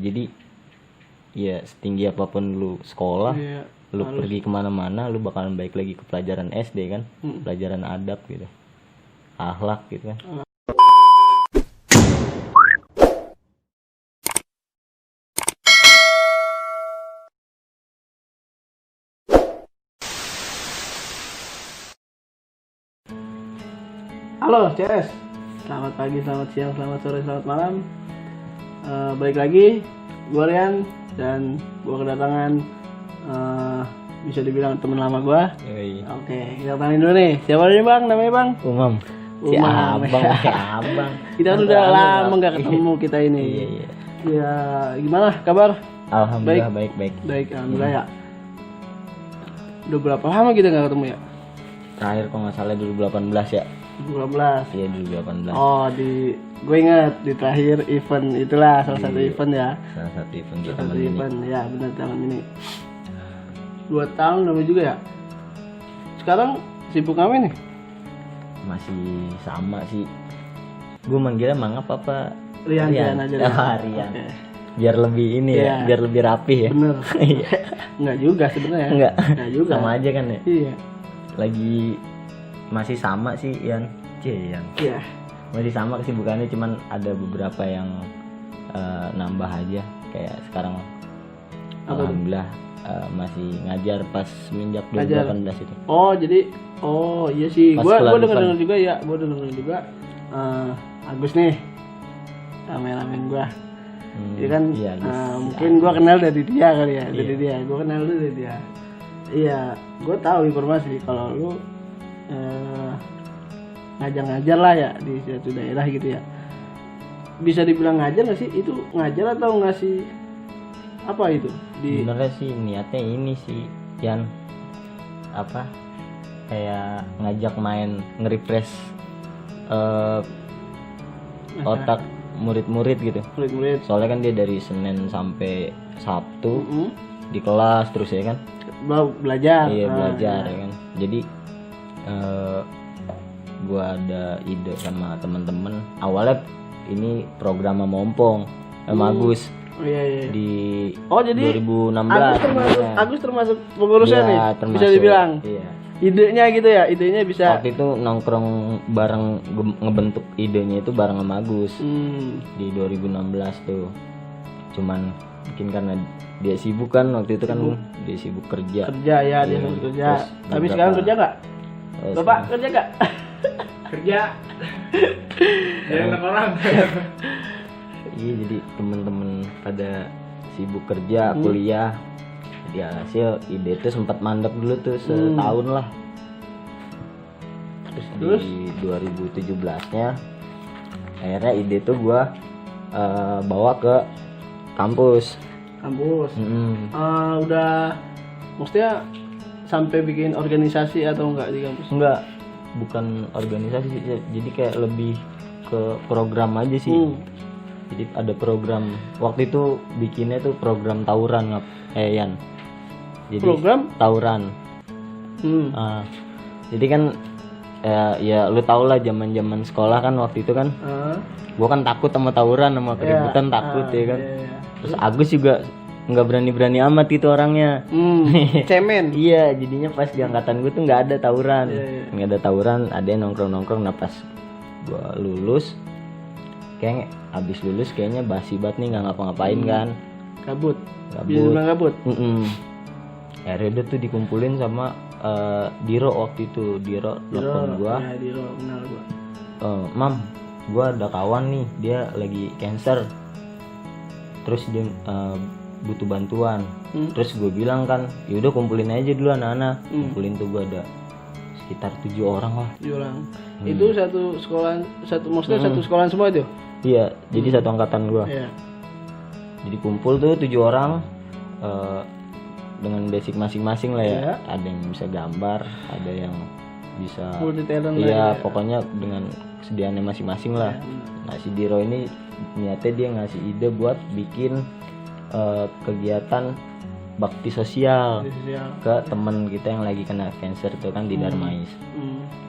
Jadi ya setinggi apapun lu sekolah, lu pergi kemana-mana, lu bakalan balik lagi ke pelajaran SD kan, pelajaran adab gitu, akhlak gitu kan. Halo CS, selamat pagi, selamat siang, selamat sore, selamat malam. Balik lagi, gue Rian dan gue kedatangan bisa dibilang teman lama gue. Oke, kita panggil dulu nih. Siapa nih bang? Namanya bang? Umam. Si abang. Kita udah lama nggak ketemu kita ini. Iya. Ya, gimana kabar? Alhamdulillah baik. Baik, alhamdulillah ya. Udah berapa lama kita nggak ketemu ya? Terakhir kalau nggak salah 2018 ya. 2018. Iya 2018. Oh, gue ingat di terakhir event itulah salah satu event ya. Salah satu event di Salah taman satu ini. event ya, benar taman ini. 2 tahun namanya juga ya. Sekarang sibuk ngapain nih? Masih sama sih. Gue manggilnya Mangap apa? Rian aja. Rian. Oke. Biar lebih ini ya, biar lebih rapi ya. Bener. Iya. Enggak juga sebenarnya. Enggak juga. Sama aja kan ya. Iya. Lagi masih sama sih Ian. Iya. Masih sama kesibukannya, cuman ada beberapa yang nambah aja. Kayak sekarang alhamdulillah masih ngajar pas semenjak 2018 itu. Oh iya sih. Pas Gua pelan-pelan. denger juga ya. Gua denger juga Agus nih. Kameramen gua. Jadi kan iya, mungkin gua kenal dari dia kali ya. Dari dia. Gua kenal dulu dari dia. Iya, gua tahu informasi kalau lu ngajar lah ya di suatu daerah gitu ya. Bisa dibilang ngajar nggak sih? Itu ngajar atau ngasih apa itu? Sebenarnya sih niatnya ini sih Yan, apa kayak ngajak main nge-refresh otak murid-murid gitu. Murid-murid. Soalnya kan dia dari Senin sampai Sabtu di kelas terus ya kan. Belajar. Iya belajar ya kan. Jadi gua ada ide sama teman-teman. Awalnya ini program sama Ompong sama Agus. Oh iya. Jadi 2016. Agus termasuk pengurusnya nih. Termasuk, bisa dibilang. Iya. Idenya gitu ya. Idenya bisa. Waktu itu nongkrong bareng, ngebentuk idenya itu bareng sama Agus. Di 2016 tuh. Cuman mungkin karena dia sibuk kan waktu itu kan dia sibuk kerja. Dia sibuk kerja. Tapi sekarang kerja nggak? Bapak kerja nggak? Kerja. Jadi anak orang. Iya, jadi temen-temen pada sibuk kerja, kuliah. Jadi hasil ide itu sempat mandek dulu tuh setahun lah. Terus di 2017-nya akhirnya ide tuh gua bawa ke kampus. Udah maksudnya sampai bikin organisasi atau enggak di kampus? Enggak, bukan organisasi sih. Jadi kayak lebih ke program aja sih. Jadi ada program, waktu itu bikinnya tuh program tawuran Yan. Jadi program tawuran. Jadi kan ya lu tau lah zaman sekolah kan waktu itu kan. Gua kan takut sama tawuran, sama keributan takut ya kan. Terus Agus juga nggak berani amat itu orangnya. Cemen. Iya, jadinya pas di angkatan gue tuh nggak ada tawuran. Nggak ada tawuran, ada yang nongkrong. Nah pas gue lulus, kayak abis lulus kayaknya basi banget nih, nggak ngapa-ngapain kan. Gabut. Bisa bilang gabut. Akhirnya tuh dikumpulin sama Diro waktu itu. Diro telepon gue. Ya, Diro kenal gue. Mam, gue ada kawan nih, dia lagi cancer. Terus dia butuh bantuan. Terus gue bilang kan, yaudah kumpulin aja dulu anak-anak. Kumpulin tuh gue ada sekitar 7 orang lah. 7 orang. Itu satu sekolahan, maksudnya satu sekolahan semua itu? Iya, jadi satu angkatan gue. Iya. Jadi kumpul tuh 7 orang dengan basic masing-masing lah ya. Ada yang bisa gambar, ada yang bisa multi-talent. Iya, pokoknya dengan kesediaannya masing-masing lah. Nah si Diro ini niatnya dia ngasih ide buat bikin kegiatan bakti sosial ke temen kita yang lagi kena cancer tuh kan di Darmais.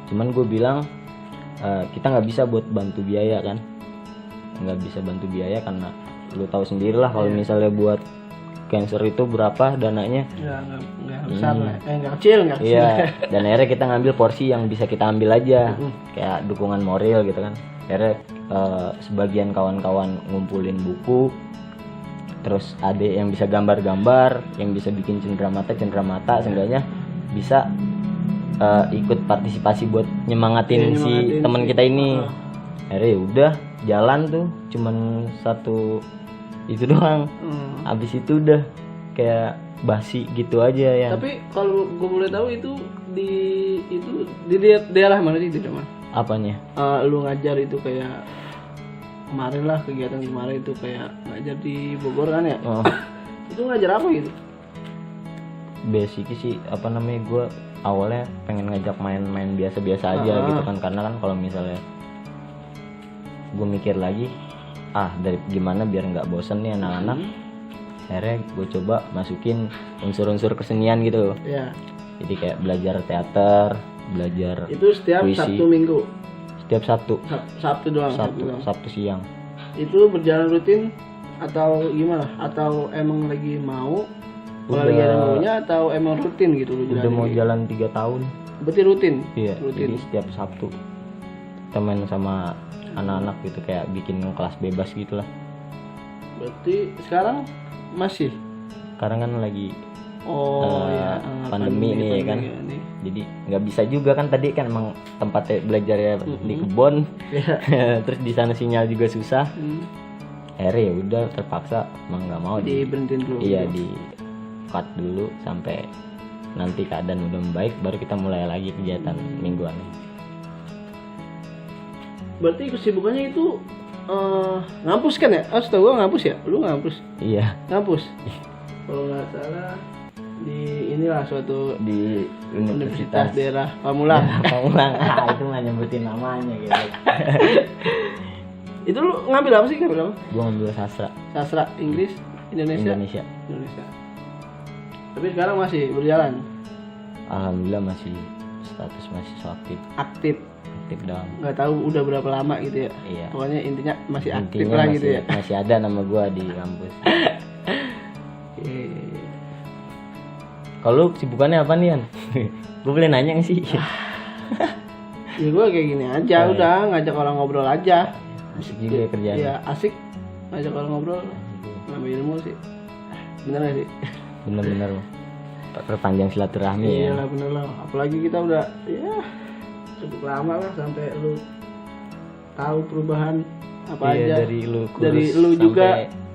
Cuman gue bilang kita nggak bisa buat bantu biaya kan, nggak bisa bantu biaya karena lu tahu sendiri lah kalau misalnya buat cancer itu berapa dananya. Ya nggak besar lah, nggak kecil. Iya, dan akhirnya kita ngambil porsi yang bisa kita ambil aja, kayak dukungan moral gitu kan. Akhirnya sebagian kawan-kawan ngumpulin buku, terus ada yang bisa gambar-gambar, yang bisa bikin cenderamata, seenggaknya bisa ikut partisipasi buat nyemangatin si teman kita ini. Akhirnya ya udah jalan tuh, cuman satu itu doang. Abis itu udah kayak basi gitu aja ya. Tapi kalau gue boleh tahu itu di daerah mana sih, di mana? Apanya? Lu ngajar itu kayak kemarin lah, kegiatan kemarin itu kayak ngajar di Bogor kan ya? Oh, Itu ngajar apa gitu? basic sih apa namanya, gue awalnya pengen ngajak main-main biasa-biasa aja gitu kan, karena kan kalau misalnya gue mikir lagi dari gimana biar nggak bosen nih anak-anak. Akhirnya gue coba masukin unsur-unsur kesenian gitu. Ya. Jadi kayak belajar teater, belajar Itu setiap puisi. Sabtu Minggu. Setiap Sabtu doang. Sabtu doang. Sabtu siang. Itu berjalan rutin atau gimana? Atau emang lagi mau? Kalau lagi ada maunya atau emang rutin gitu lu Udah jalan? mau jalan 3 tahun. Berarti rutin. Iya. Rutin. Jadi setiap Sabtu kita main sama anak-anak gitu, kayak bikin kelas bebas gitulah. Berarti sekarang masih? Sekarang kan lagi Ya, pandemi nih ya kan. Nih. Jadi nggak bisa juga kan, tadi kan emang tempatnya belajar ya di kebun. Ya. Terus di sana sinyal juga susah. Akhirnya ya udah terpaksa emang nggak mau Diberhentiin dulu. Iya, di cut dulu sampai nanti keadaan udah membaik baru kita mulai lagi kegiatan mingguan. Berarti kesibukannya itu ngampus kan ya? Setahu gua ngampus ya? Lu ngampus? Iya, Ngampus? Kalau nggak salah di inilah suatu di universitas universitas daerah Pamulang. Pamulang. Itu mah nyebutin namanya gitu. Itu lu ngambil apa sih? Ngambil apa? Gua ngambil sastra Sastra Inggris Indonesia. Indonesia. Tapi sekarang masih berjalan. Alhamdulillah masih status mahasiswa Aktif. doang. Nggak tahu udah berapa lama gitu ya. Iya. Pokoknya intinya masih aktif Intinya lah masih, gitu ya. masih ada nama gua di kampus. Oke. Kalau lu kesibukannya apa nih, Han? Gue boleh nanya nggak sih? Ya gue kayak gini aja, udah ngajak orang ngobrol aja. Asik juga ya kerjaan. Iya asik, ngajak orang ngobrol, nambah ilmu sih. Bener gak sih? Bener-bener perpanjang silaturahmi ya. Iya lah bener lah. Apalagi kita udah ya cukup lama lah sampai lu tahu perubahan apa Iya, aja. dari lu kurus Dari lu sampai juga.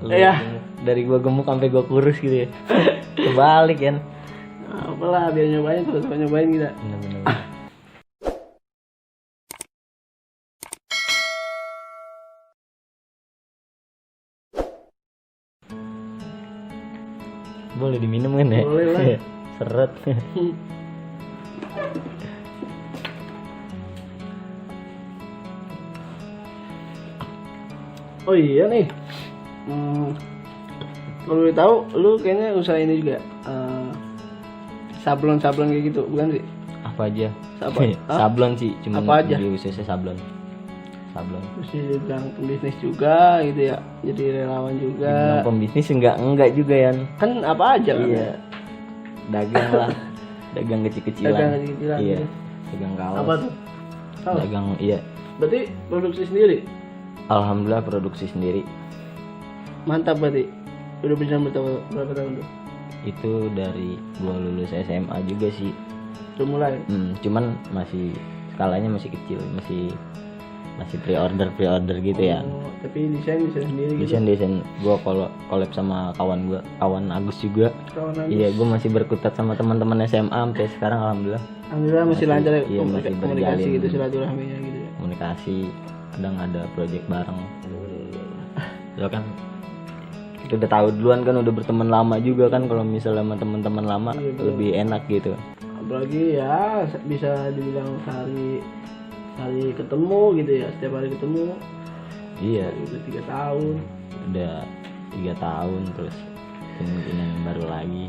lu Iya. gemuk. Dari gua gemuk sampai gua kurus gitu ya. Kebalik kan. Nah, apalah biar nyobain, sama nyobain kita. Bener-bener. Boleh diminum kan ya? Boleh lah. Seret. Oh iya nih. Kalau lu tahu, lu kayaknya usaha ini juga sablon-sablon kayak gitu, bukan sih? Apa aja? Hah? Sablon sih, cuma Apa aja? di khususnya sablon. Terus dibilang pembisnis juga gitu ya, jadi relawan juga. Dibilang pembisnis enggak juga ya. Kan apa aja kan? Iya. Dagang lah. Dagang kecil-kecilan. Dagang kecil-kecilan Iya. gitu. Dagang kaos. Apa tuh? Kaos? Dagang iya. Berarti produksi sendiri? Alhamdulillah produksi sendiri. Mantap berarti. Udah berjalan berapa tahun tuh? Itu dari gua lulus SMA juga sih. Udah mulai? Cuman masih skalanya masih kecil, masih pre-order gitu ya. Oh, tapi desain sendiri gitu. Desain gua kalau collab sama kawan Agus juga. Kawan Agus. Iya, gua masih berkutat sama teman-teman SMA sampai sekarang alhamdulillah. Alhamdulillah masih lancar ya, iya, masih komunikasi berjalin. gitu, silaturahminya gitu ya. Komunikasi, kadang ada project bareng. Ya kan kita udah tahu duluan kan, udah berteman lama juga kan, kalau misalnya sama teman-teman lama Iya, lebih enak gitu. Apalagi ya bisa dibilang hari ketemu gitu ya, setiap hari ketemu. Iya, Udah 3 tahun. udah 3 tahun terus kemungkinan baru lagi.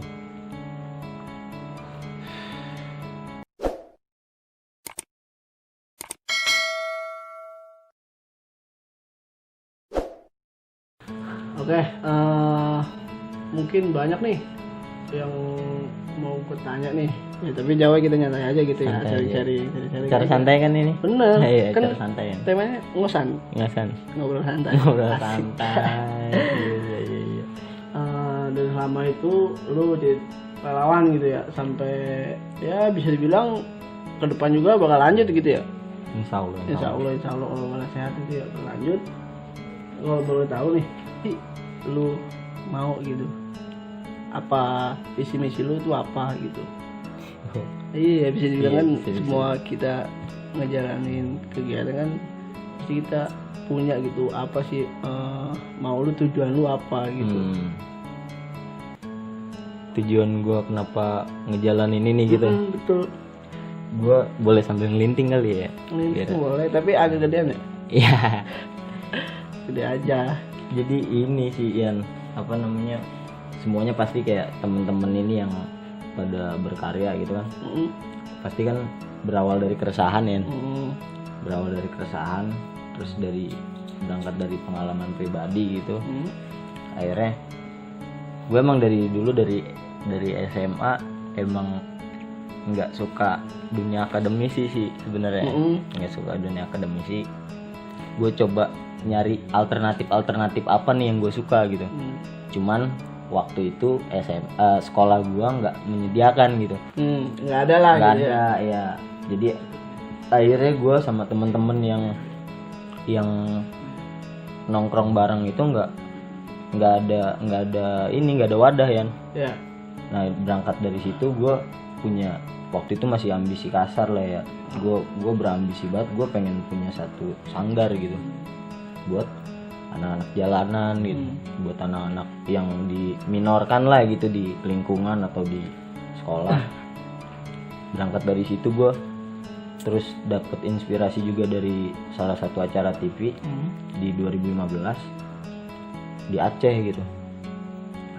Oke, mungkin banyak nih yang mau bertanya nih. Ya, tapi jawab kita nyantai aja gitu ya, Santai cari-cari. Cara santai kan ini? Bener, Iya, kan cara santai ya. temanya ngosan, Ngasan. ngobrol santai. Ngobrol Asik. santai. Iya. Dan selama itu lu jadi relawan gitu ya, sampai ya bisa dibilang ke depan juga bakal lanjut gitu ya. Insya Allah. Insya Allah kalau malah sehat itu ya berlanjut. Kalau boleh tahu nih, lu mau gitu, apa visi misi lu tuh apa gitu? Iya bisa dibilang Iya, kan bisa. semua kita ngejalanin kegiatan kan pasti kita punya gitu apa sih mau lu tujuan lu apa gitu. Tujuan gue kenapa ngejalanin ini gitu. Betul. Gue boleh sambil ngelinting kali ya. Ini Biar- boleh tapi agak gedean ya. Iya. Gede aja. Jadi ini sih Ian, apa namanya, semuanya pasti kayak temen-temen ini yang pada berkarya gitu kan, pasti kan berawal dari keresahan ya, berawal dari keresahan, terus berangkat dari pengalaman pribadi gitu. Akhirnya gue emang dari dulu dari SMA emang nggak suka dunia akademisi sih sebenarnya, nggak suka dunia akademisi. Gue coba nyari alternatif apa nih yang gue suka gitu. Cuman waktu itu sekolah gue nggak menyediakan gitu, nggak ada lah nggak gitu ada ya. Jadi akhirnya gue sama temen-temen yang nongkrong bareng itu nggak ada wadah ya. Nah berangkat dari situ gue punya, waktu itu masih ambisi kasar lah ya, gue berambisi banget, gue pengen punya satu sanggar gitu buat anak-anak jalanan gitu, buat anak-anak yang diminorkan lah gitu di lingkungan atau di sekolah. Berangkat dari situ gue terus dapet inspirasi juga dari salah satu acara TV di 2015 di Aceh gitu.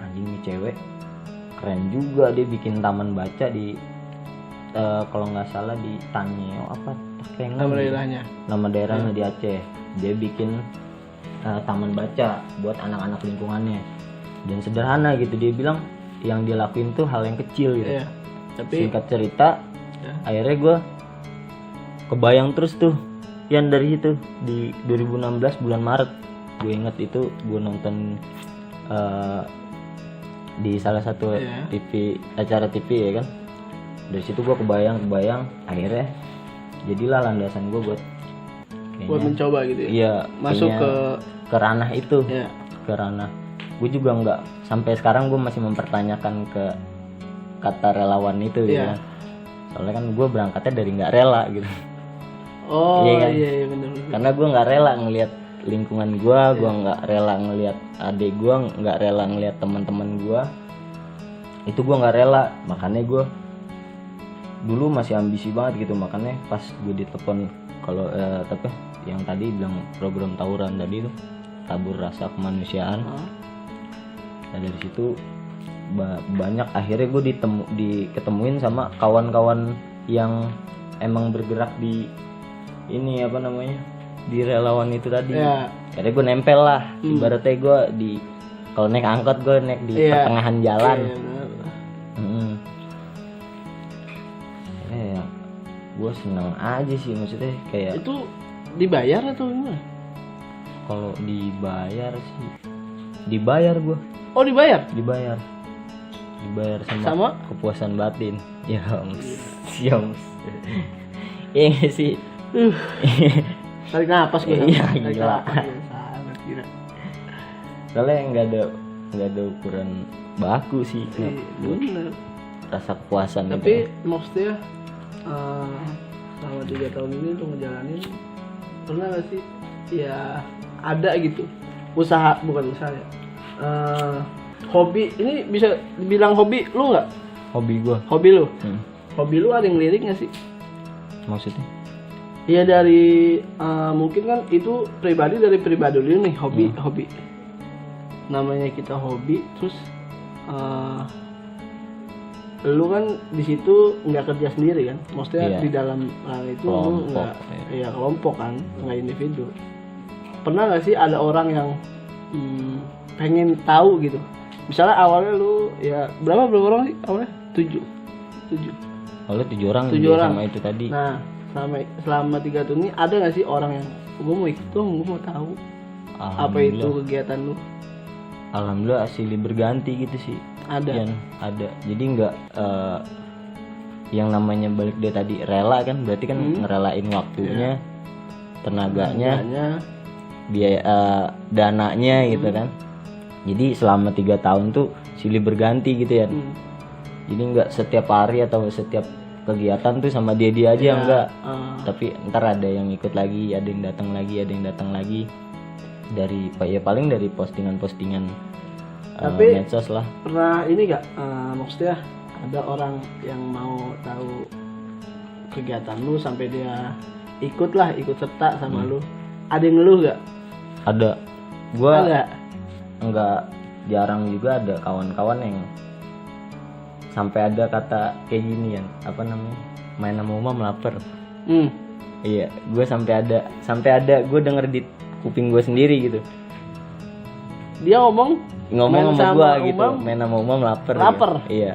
Anjing nih cewek keren juga, dia bikin taman baca di kalau nggak salah di Tanyeo apa Takengon, nama daerahnya di Aceh. Dia bikin taman baca buat anak-anak lingkungannya, dan sederhana gitu. Dia bilang yang dia lakuin tuh hal yang kecil gitu. Tapi Singkat cerita akhirnya gue kebayang terus tuh yang dari itu di 2016 bulan Maret. Gue inget itu gue nonton di salah satu acara TV ya kan. Dari situ gue kebayang akhirnya jadilah landasan gue buat mencoba gitu ya. Iya, masuk ke ranah itu. ya. Ke ranah. Gue juga nggak, sampai sekarang gue masih mempertanyakan ke kata relawan itu ya. Soalnya kan gue berangkatnya dari nggak rela gitu. Oh iya kan? Iya benar. Karena gue nggak rela ngelihat lingkungan gue nggak rela ngelihat adik gue, nggak rela ngelihat teman-teman gue. Itu gue nggak rela, makanya gue dulu masih ambisi banget gitu. Makanya pas gue ditelepon kalau tapi yang tadi bilang program tawuran tadi tuh, tabur rasa kemanusiaan. Nah dari situ banyak akhirnya gue diketemuin sama kawan-kawan yang emang bergerak di ini apa namanya, di relawan itu tadi. Akhirnya gue nempel lah. Ibaratnya gue kalau naik angkot gue naik di pertengahan jalan. Ya gue seneng aja sih, maksudnya kayak itu dibayar atau gimana? Kalau dibayar sih dibayar gue. Oh dibayar sama kepuasan batin. Ya siams. Iya nggak sih. Tarik napas gue. Iya gila. Soalnya nggak ada ukuran baku sih. Bener. Rasa kepuasan. Tapi maksudnya selama 3 tahun ini tuh ngejalanin, pernah gak sih ya ada gitu usaha, bukan usaha ya, hobi, ini bisa dibilang hobi lu nggak? Hobi lu hobi lu ada yang lirik gak sih? Maksudnya? Ya dari mungkin kan itu dari pribadi lu nih, hobi namanya kita hobi. Terus lu kan di situ nggak kerja sendiri kan, maksudnya di dalam itu lu nggak kelompok kan, nggak individu. Pernah nggak sih ada orang yang pengen tahu gitu misalnya awalnya lu ya berapa orang sih awalnya? 7. Oleh 7 orang 7 dia orang. sama itu tadi. Nah, selama 3 tahun ini ada nggak sih orang yang gue mau ikut dong, gue mau tahu apa itu Alhamdulillah. kegiatan lu? Alhamdulillah silih berganti gitu sih. Ada. Yan, ada. Jadi nggak yang namanya balik dia tadi rela kan, berarti kan ngerelain waktunya, tenaganya, biaya dananya gitu kan. Jadi selama 3 tahun tuh silih berganti gitu ya. Jadi nggak setiap hari atau setiap kegiatan tuh sama dia aja enggak. Tapi ntar ada yang ikut lagi, ada yang datang lagi, dari ya paling dari postingan Tapi medsos lah. pernah ini gak maksudnya ada orang yang mau tahu kegiatan lu sampai dia ikut serta sama lu, ada yang ngeluh gak? Ada. Gua Ada. enggak jarang juga ada kawan-kawan yang sampai ada kata kayak gini ya, apa namanya, main sama umam lapar. Iya, gue sampai ada gue denger di kuping gue sendiri gitu. Dia ngomong main sama sama gue gitu, umam, main sama umam lapar. lapar. Gitu. Iya.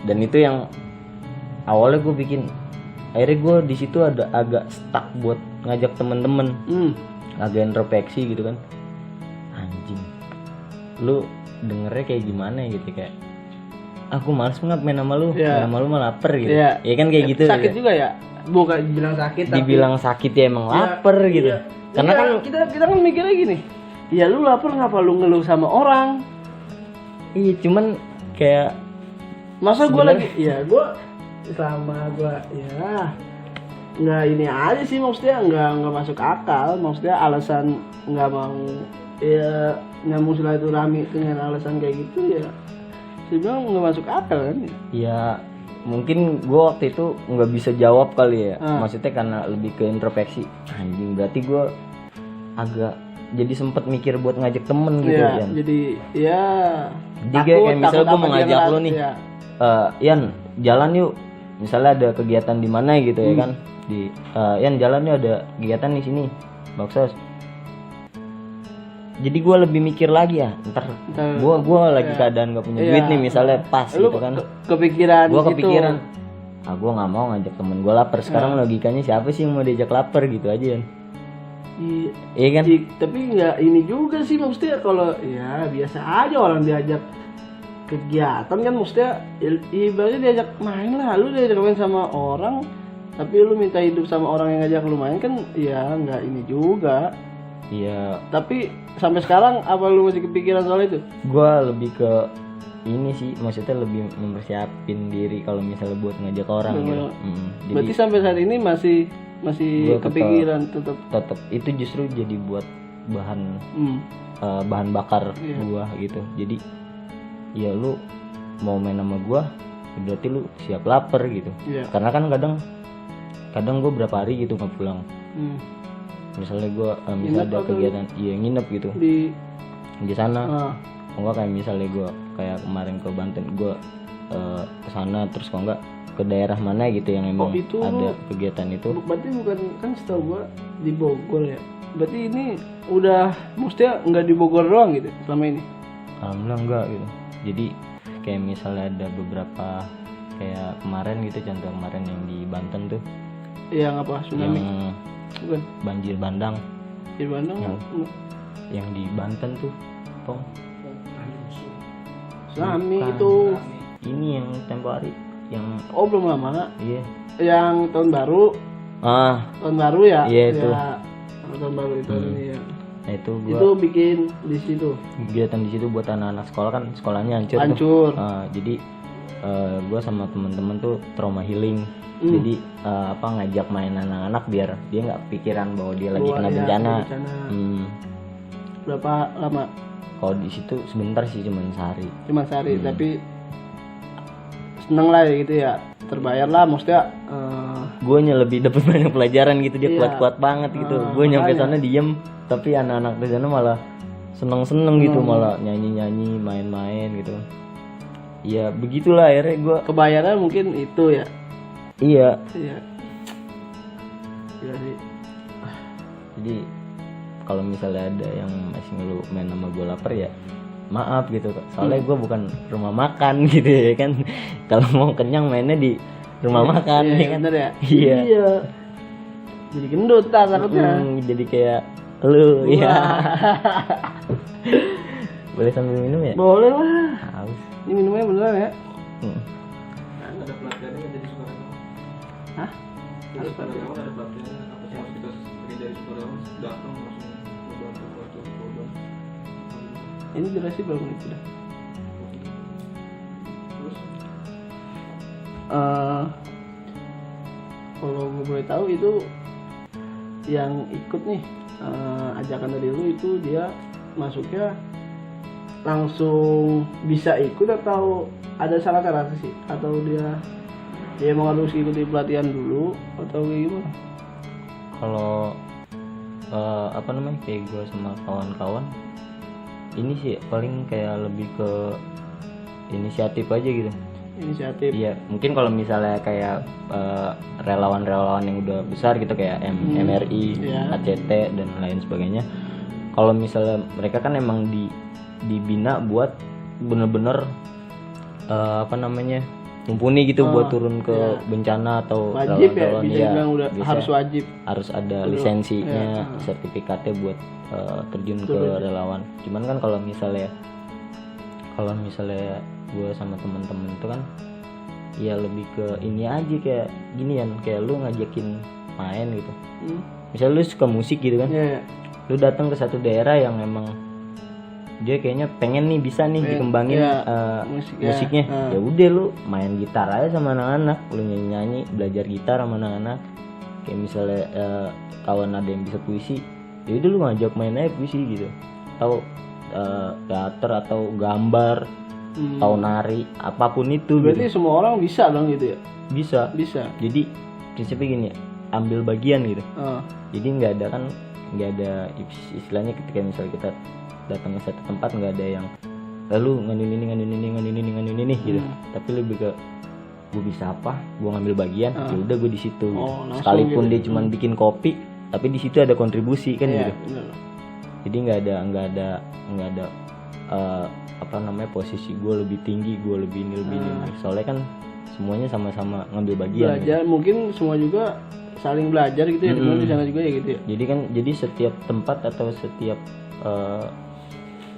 Dan itu yang awalnya gue bikin, akhirnya gue di situ ada agak stuck buat ngajak temen-temen, agak introspeksi gitu kan. Anjing, lu dengernya kayak gimana gitu, kayak aku males banget main sama lu, main sama lu mah lapar gitu. Ya kan kayak gitu. Sakit ya. juga ya? Bukan dibilang sakit, Dibilang sakit ya emang lapar gitu. Karena kan kita kan mikirnya gini, ya lu lapar ngapa lu ngeluh sama orang? iya, cuman kayak Masa gue lagi, ya gue selama gue ya nggak ini aja sih, maksudnya nggak masuk akal, maksudnya alasan nggak mau ya nyambung silaturahmi dengan alasan kayak gitu ya sebenarnya nggak masuk akal kan ya. ya mungkin gue waktu itu nggak bisa jawab kali ya. Maksudnya karena lebih ke introspeksi. Anjing, berarti gue agak jadi sempet mikir buat ngajak temen gitu Ya, kan. jadi ya Kayak misalnya gue apa mau dia ngajak ngeliat, lu nih, ya. Yan jalan yuk, misalnya ada kegiatan di mana gitu ya kan, di Yan jalan yuk ada kegiatan di sini, Baksos. Jadi gue lebih mikir lagi ya, ntar gue lagi keadaan gak punya duit nih misalnya pas Lu gitu kan. kepikiran Gue gitu. kepikiran, gue nggak mau ngajak temen gue lapar. Sekarang logikanya siapa sih yang mau diajak lapar gitu aja kan? Iya kan? Tapi nggak ini juga sih, maksudnya kalau ya biasa aja orang diajak kegiatan kan, maksudnya ibaratnya diajak main lah, lu diajak main sama orang tapi lu minta hidup sama orang yang ngajak lu main kan, ya nggak ini juga. Iya. Tapi sampai sekarang apa lu masih kepikiran soal itu? Gue lebih ke ini sih, maksudnya lebih mempersiapin diri kalau misalnya buat ngajak orang gitu. Jadi Berarti sampai saat ini masih gua kepikiran tetap. itu justru jadi buat bahan bakar gua gitu. Jadi ya lu mau main sama gua berarti lu siap lapar gitu. Karena kan kadang gua berapa hari gitu nggak pulang. Misalnya gua misalnya ada kegiatan nginep gitu di sana. Enggak kayak misalnya gua kayak kemarin ke Banten, gua ke sana, terus kok enggak ke daerah mana gitu yang emang itu ada kegiatan itu. Berarti bukan, kan setahu gua di Bogor ya. Berarti ini udah maksudnya nggak di Bogor doang gitu selama ini? Alhamdulillah enggak gitu. Jadi kayak misalnya ada beberapa kayak kemarin gitu, contoh kemarin yang di Banten tuh. Yang apa? Tsunami? Yang Bukan. banjir bandang. Di Bandung? Yang di Banten tuh, Pong. Tsunami Bukan. itu. Ini yang tempo hari yang Belum lama. iya. Yang tahun baru. Tahun baru ya? Iya itu. Ya, tahun baru itu ini ya. Nah itu gua Itu bikin di situ. kegiatan di situ buat anak-anak sekolah, kan sekolahnya hancur. Hancur. Jadi gua sama temen-temen tuh trauma healing. Jadi ngajak main anak-anak biar dia nggak pikiran bahwa dia lagi kena bencana. Berapa lama? Kalau di situ sebentar sih, cuma sehari. Tapi seneng lah gitu ya, terbayar lah, maksudnya guanya lebih dapat banyak pelajaran gitu. Dia kuat-kuat banget gitu. Gue nyampe sana diem, tapi anak-anak di sana malah seneng-seneng gitu, malah nyanyi-nyanyi, main-main gitu. Ya begitulah akhirnya gue kebayarnya mungkin itu ya. Iya Iya sih. Jadi kalau misalnya ada yang masih ngeluh main sama gue lapar ya maaf gitu, soalnya gue bukan rumah makan gitu ya kan. Kalau mau kenyang mainnya di rumah makan Iya, ya kan. bener ya. Iya. Jadi gendut takutnya. Jadi kayak lu Wah. ya. Boleh sambil minum ya? Boleh lah. Haus. Ini minumnya beneran ya. Ada pelatihannya jadi sukarelawan. Hah? Ada sukarelawan, ada pelatihannya. Apa sih harus kita beri dari sukarelawan datang langsung membantu korban. Ini durasi berapa menit sudah? Terus Kalau gue boleh tahu itu yang ikut nih ajakan dari lu itu dia masuknya langsung bisa ikut atau ada syarat-syaratnya sih? Atau dia emang harus ikuti pelatihan dulu atau kayak gimana? Kalau apa namanya, kayak gue sama kawan-kawan ini sih paling kayak lebih ke inisiatif aja gitu. Inisiatif. Iya, mungkin kalau misalnya kayak relawan-relawan yang udah besar gitu kayak MRI, Iya. ACT dan lain sebagainya. Kalau misalnya mereka kan emang dibina buat bener-bener apa namanya, mumpuni gitu buat turun ke iya. bencana atau Wajib ya, relawan-relawan. bisa Iya, dibilang udah bisa. harus wajib. Harus ada Betul. lisensinya, Iya. sertifikatnya buat terjun Betul, ke betul. relawan. Cuman kan kalau misalnya gue sama temen-temen itu kan ya lebih ke ini aja, kayak gini kan, kayak lu ngajakin main gitu. Misalnya lu suka musik gitu kan, Iya. lu datang ke satu daerah yang emang dia kayaknya pengen nih bisa nih dikembangin iya, musiknya. musiknya. Ya udah lu main gitar aja sama anak-anak, lu nyanyi belajar gitar sama anak-anak. Kayak misalnya kawan ada yang bisa puisi, ya udah lu ngajak main aja puisi gitu, atau teater atau gambar, atau nari, apapun itu Berarti gitu. semua orang bisa dong gitu ya? Bisa. Bisa. Jadi prinsipnya gini, ambil bagian gitu. Oh. Jadi nggak ada istilahnya ketika misalnya kita datang ke satu tempat nggak ada yang lalu nganin ini gitu. Tapi lebih ke gue bisa apa, gue ngambil bagian, ya udah gue di situ. Gitu. Oh, langsung Sekalipun gitu. dia cuman bikin kopi, tapi di situ ada kontribusi kan Iya, gitu. bener. Jadi nggak ada apa namanya, posisi gue lebih tinggi, gue lebih ini. Soalnya kan semuanya sama-sama ngambil bagian. Belajar mungkin semua juga saling belajar gitu ya, di sana juga ya gitu ya. Jadi setiap tempat atau setiap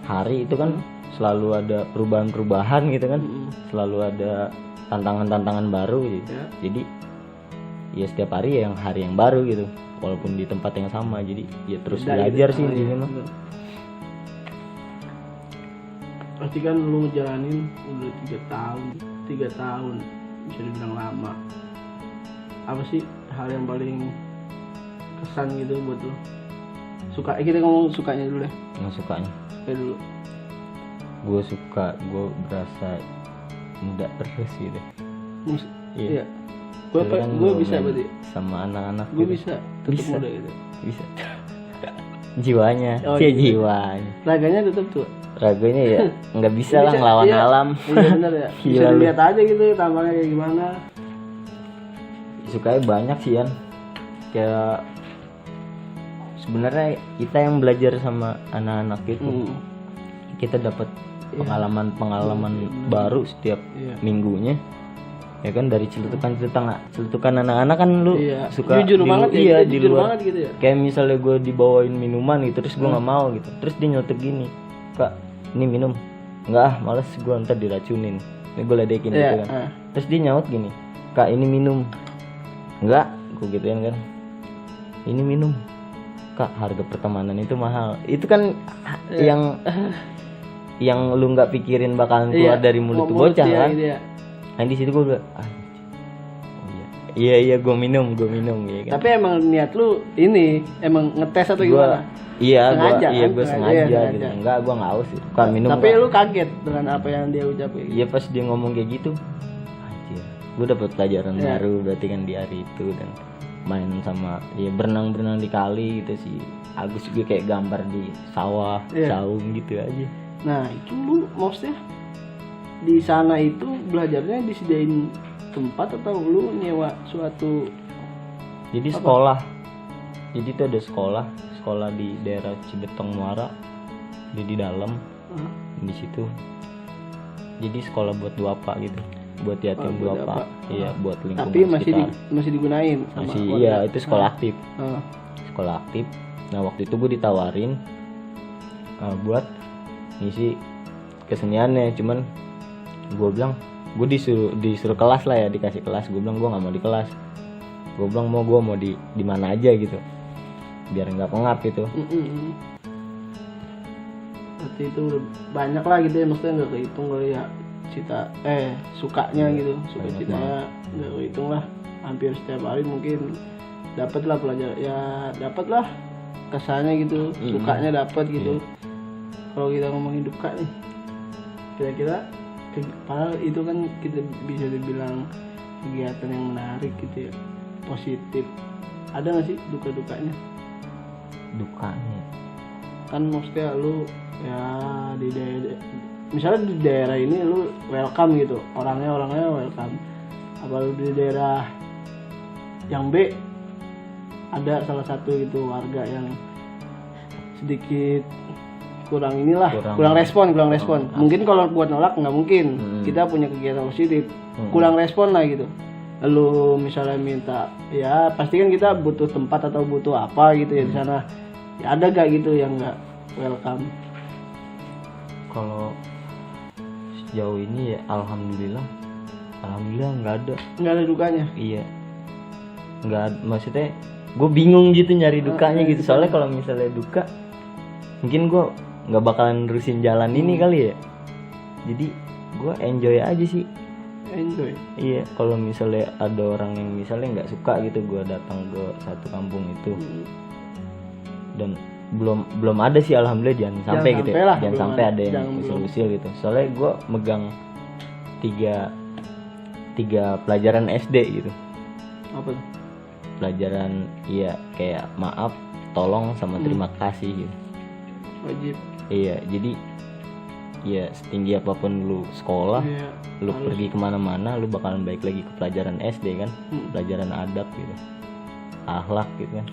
hari itu kan selalu ada perubahan-perubahan gitu kan, selalu ada tantangan-tantangan baru gitu. Ya. Jadi ya setiap hari ya hari yang baru gitu, walaupun di tempat yang sama. Jadi ya terus Beda belajar gitu. sih Oh, intinya iya, mah. bener. Pasti kan lu jalanin udah 3 tahun bisa dibilang lama. Apa sih hal yang paling kesan gitu buat lu? Kita ngomong sukanya dulu deh. Nggak sukanya, Suka dulu. gue berasa muda terus gitu. Iya. Soalnya kan Gue gua bisa main berarti. sama anak-anak Gue gitu. bisa tetap Bisa. muda gitu. Bisa. Jiwanya, Oh, sih gitu. jiwanya. Raganya tetap tuh. Ragunya ya nggak bisa lah ngelawan iya. alam. Iya benar ya. Bisa Gila lu. dilihat aja gitu tampangnya kayak gimana. Sukanya banyak sih kan, kayak sebenarnya kita yang belajar sama anak-anak itu kita dapat pengalaman baru setiap Iya. minggunya ya kan, dari celutukan anak-anak kan lu Iya. suka Jujur banget ya, iya, kita di jujur luar. banget gitu ya. Kayak misalnya gue dibawain minuman gitu, terus gue nggak mau gitu, terus dia nyeletuk gini, kak ini minum, nggak ah males gue ntar diracunin, ini gue ledekin gitu Iya, kan. Terus dia nyaut gini, kak ini minum, nggak, gue gituin kan, ini minum, kak harga pertemanan itu mahal, itu kan yang lu nggak pikirin bakalan keluar dari mulut tuh bocah dia, kan. gitu ya. Nah di situ gue udah iya gue minum ya kan. Tapi emang niat lu ini emang ngetes atau gimana? Sengaja, kan? gue sengaja Iya, gitu. sengaja. Enggak, gue nggak haus gitu. Kan minum. Tapi enggak. lu kaget dengan apa yang dia ucapin. Iya pas dia ngomong kayak gitu, anjir, gue dapet pelajaran Iya. baru berarti kan di hari itu. Dan main sama dia berenang di kali gitu sih. Agus juga kayak gambar di sawah, Iya. saung gitu aja. Nah itu lu maksudnya di sana itu belajarnya disediain tempat atau lu nyewa suatu? Jadi sekolah, jadi itu ada sekolah di daerah Cibetong Muara, di dalam. Di situ jadi sekolah buat duafa gitu, buat yatim buat duafa. Iya, buat lingkungan Tapi sekitar. masih digunain sama Masih warga. iya, itu sekolah aktif. Ah. Sekolah aktif. Nah, waktu itu gue ditawarin buat ngisi keseniannya, cuman gue bilang gue disuruh kelas lah ya, dikasih kelas. Gue bilang gue nggak mau di kelas, gue bilang gue mau di mana aja gitu, biar nggak pengap gitu. Berarti itu udah banyak lah gitu ya, maksudnya nggak kehitung kali ya sukanya gitu, suka banyak citanya nggak kehitung lah, hampir setiap hari mungkin dapat lah pelajaran ya, dapat lah kesannya gitu, sukanya dapat gitu. Kalau kita ngomongin duka nih, kira-kira padahal itu kan kita bisa dibilang kegiatan yang menarik gitu ya, positif. Ada nggak sih duka-dukanya? Dukanya Kan maksudnya lu ya di daerah, misalnya di daerah ini lu welcome gitu, orangnya welcome. Apa lu di daerah yang B ada salah satu gitu warga yang sedikit kurang respon. Mungkin kalau buat nolak nggak mungkin, kita punya kegiatan positif, kurang respon lah gitu. Lalu misalnya minta, ya pasti kan kita butuh tempat atau butuh apa gitu ya di sana. Ya ada gak gitu yang nggak welcome? kalau sejauh ini ya alhamdulillah nggak ada Dukanya. iya, nggak, maksudnya gue bingung gitu nyari dukanya gitu. Soalnya kalau misalnya duka mungkin gue nggak bakalan nerusin jalan ini kali ya, jadi gue enjoy aja sih. Enjoy. Iya, kalau misalnya ada orang yang misalnya nggak suka gitu gue datang ke satu kampung itu, dan belum ada sih alhamdulillah, jangan sampai gitu ya. Jangan sampai ada yang usil-usil gitu. Soalnya gue megang tiga pelajaran SD gitu. Apa tuh? Pelajaran iya kayak maaf, tolong, sama terima kasih gitu. Wajib. Iya, jadi ya setinggi apapun lu sekolah, lu pergi kemana-mana, lu bakalan balik lagi ke pelajaran SD kan, pelajaran adab gitu, akhlak gitu kan.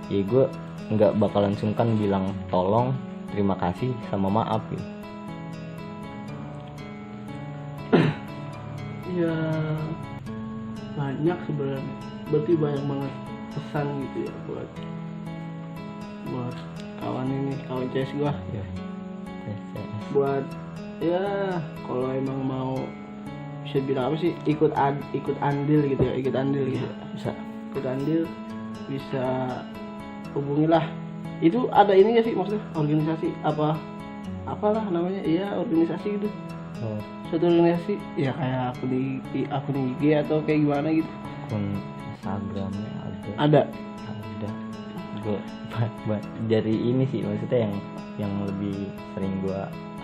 Ya gue nggak bakalan sungkan bilang tolong, terima kasih, sama maaf gitu. Ya banyak sebenarnya, berarti banyak banget pesan gitu ya buat kawan CS gua Ya. buat ya kalau emang mau bisa bilang apa sih, ikut andil gitu ya, ikut andil bisa hubungilah. Itu ada ini gak sih, maksudnya organisasi apalah namanya, iya organisasi gitu, suatu organisasi ya, kayak akun IG atau kayak gimana gitu. Akun Instagramnya Ada. Gue dari ini sih, maksudnya yang lebih sering gue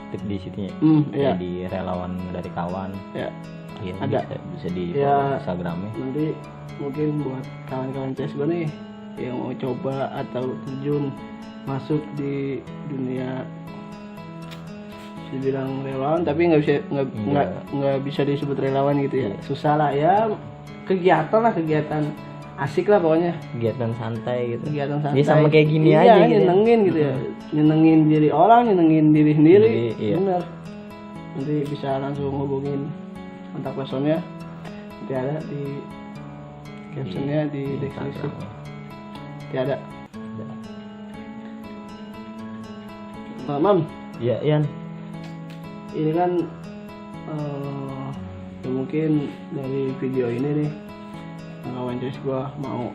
aktif di situ ya. Iya. Di relawan dari kawan. Ya. Iya, Ada. bisa di Ya, Instagramnya. Nanti mungkin buat kawan-kawan CS gue nih yang mau coba atau terjun masuk di dunia dibilang relawan tapi nggak bisa disebut relawan gitu ya, susah lah ya, kegiatan asik lah pokoknya, Kegiatan santai gitu. kegiatan santai. Ya sama kayak gini iya, aja gitu. nyenengin gitu ya, nyenengin diri orang, nyenengin diri sendiri. Iya. Bener. Nanti bisa langsung hubungin kontak personnya, nanti ada di captionnya di deskripsi. Nanti ada. Mam, Iya, Ian. ini kan ya mungkin dari video ini nih kawan CS gua mau,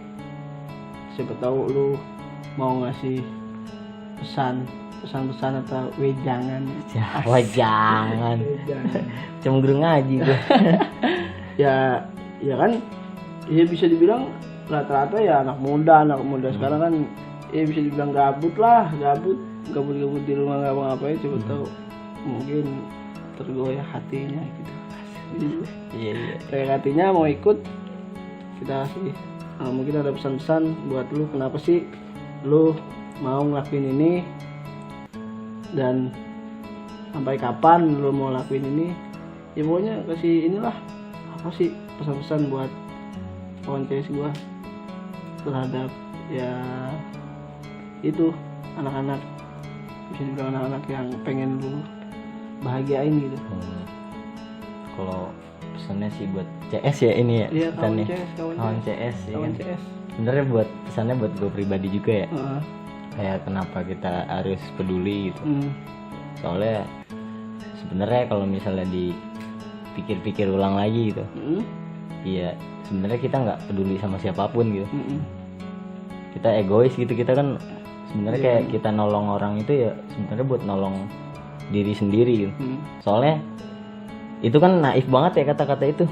siapa tahu lu mau ngasih pesan atau wejangan. Wah, jangan. Cemgerung ngaji gue. ya kan, ya bisa dibilang rata-rata ya anak muda sekarang kan ya bisa dibilang gabut di rumah nggak ngapain, coba tahu mungkin tergoyah hatinya gitu. Iya. Kayak hatinya mau ikut, kita kasih mungkin ada pesan-pesan buat lu, kenapa sih lu mau ngelakuin ini dan sampai kapan lu mau lakuin ini. Ya pokoknya kasih inilah, apa sih pesan-pesan buat kawan CS gua terhadap ya itu anak-anak bisa dibilang anak-anak yang pengen lu bahagiain gitu. Kalau pesannya sih buat CS ya ini ya. Iya, kawan pesannya. CS, Kawan CS ya kawan kan. CS. Sebenarnya buat pesannya buat gue pribadi juga ya. Heeh. Kayak kenapa kita harus peduli gitu. Hmm. Soalnya sebenarnya kalau misalnya dipikir-pikir ulang lagi gitu, Hmm. iya sebenarnya kita nggak peduli sama siapapun gitu. Hmm. Kita egois gitu, kita kan sebenarnya Iya. kayak kita nolong orang itu ya sebenarnya buat nolong diri sendiri gitu. Hmm. Soalnya itu kan naif banget ya kata-kata itu,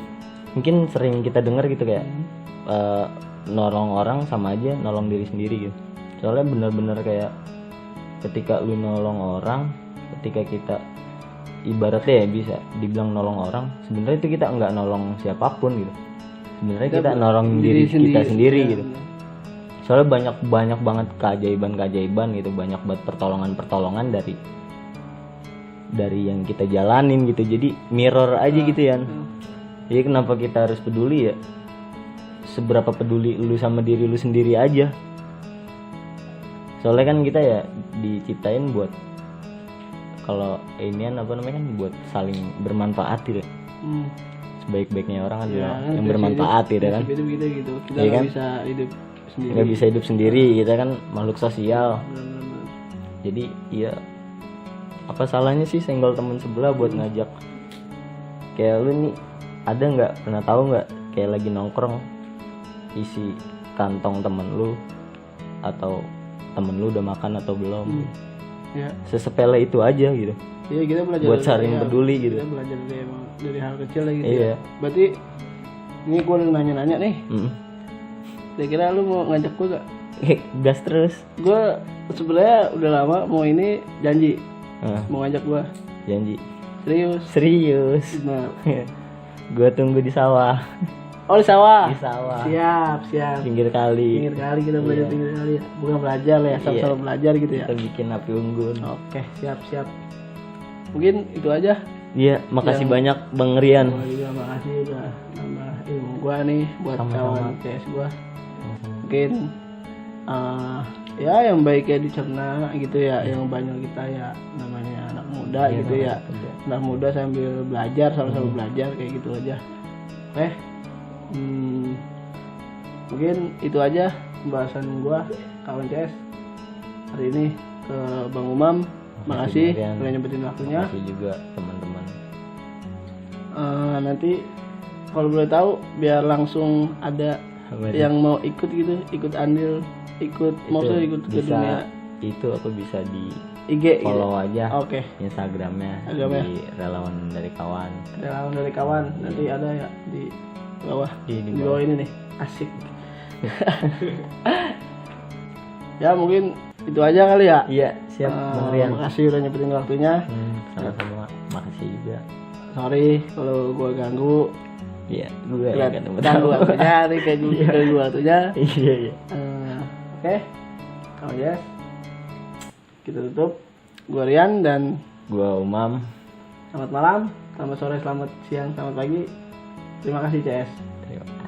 mungkin sering kita dengar gitu kayak nolong orang sama aja nolong diri sendiri gitu. Soalnya benar-benar kayak ketika lu nolong orang, ketika kita ibaratnya ya bisa dibilang nolong orang, sebenarnya itu kita nggak nolong siapapun gitu. Sebenarnya kita nolong diri kita sendiri ya, gitu. benar. Soalnya banyak banget keajaiban gitu, banyak banget pertolongan dari yang kita jalanin gitu. Jadi mirror aja gitu ya. Jadi kenapa kita harus peduli ya? Seberapa peduli lu sama diri lu sendiri aja. Soalnya kan kita ya diciptain buat kalau inian apa namanya kan buat saling bermanfaat gitu. Hmm. Sebaik-baiknya orang adalah kan, yang prinsip bermanfaat hidup- gitu kan. prinsip hidup kita gitu. Kita Iya nggak kan? bisa hidup sendiri. Nggak bisa hidup sendiri, kita kan makhluk sosial. Benar-benar. Jadi ya apa salahnya sih senggol temen sebelah buat ngajak. Kayak lu nih ada nggak pernah tahu nggak kayak lagi nongkrong isi kantong temen lu atau temen lu udah makan atau belum. Ya. Sesepele itu aja gitu. Iya, kita belajar Buat dari- saling iya, peduli gitu. Kita belajar dari hal kecil lah gitu. Iya. Ya. Berarti ini gue udah nanya-nanya nih. Mm. Kira-kira lu mau ngajak gue gak? Gas terus. Gue sebenarnya udah lama mau ini janji mau ngajak gue. Janji. Serius. Serius. Nah. Gua tunggu di sawah. Oh, di sawah. Di sawah. Siap. Pinggir kali. Pinggir kali kita belajar pinggir kali ya. Bukan belajar lah ya, sama-sama Iya. belajar gitu ya. Kita bikin api unggun. Oke, siap. Mungkin itu aja. Iya, makasih banyak Bang Rian. Gua juga makasih udah nambah ilmu gua nih buat Sama-sama. kawan CS gua. Mungkin ya yang baiknya dicerna gitu ya, yang banyak kita ya namanya anak muda Iya, gitu ya. anak muda. Anak muda sambil belajar, sama-sama belajar kayak gitu aja. Oke. Mungkin itu aja pembahasan gua kawan CS hari ini ke Bang Umam. Makasih Marian. udah nyempetin waktunya. Makasih juga teman-teman. Nanti kalau boleh tahu biar langsung ada Apa itu? yang mau ikut gitu, ikut andil, maksudnya ikut ke bisa dunia itu apa bisa di IG gitu. follow aja Oke. Instagramnya Instagramnya. di relawan dari kawan. Relawan dari kawan nanti ada ya di bawah. Di Di bawah ini nih. Asik. Ya mungkin itu aja kali ya. Iya, siap Bang Rian. Makasih udah nyempetin waktunya. Sama-sama. Makasih juga. Sorry kalau gua ganggu. Iya, gue yang kan Ganggu waktunya nih kayak ganggu waktunya. Iya. Oke, kamu ya. Kita tutup. Gua Rian dan Gua Umam. selamat malam, selamat sore, selamat siang, selamat pagi. Terima kasih CS. Terima kasih.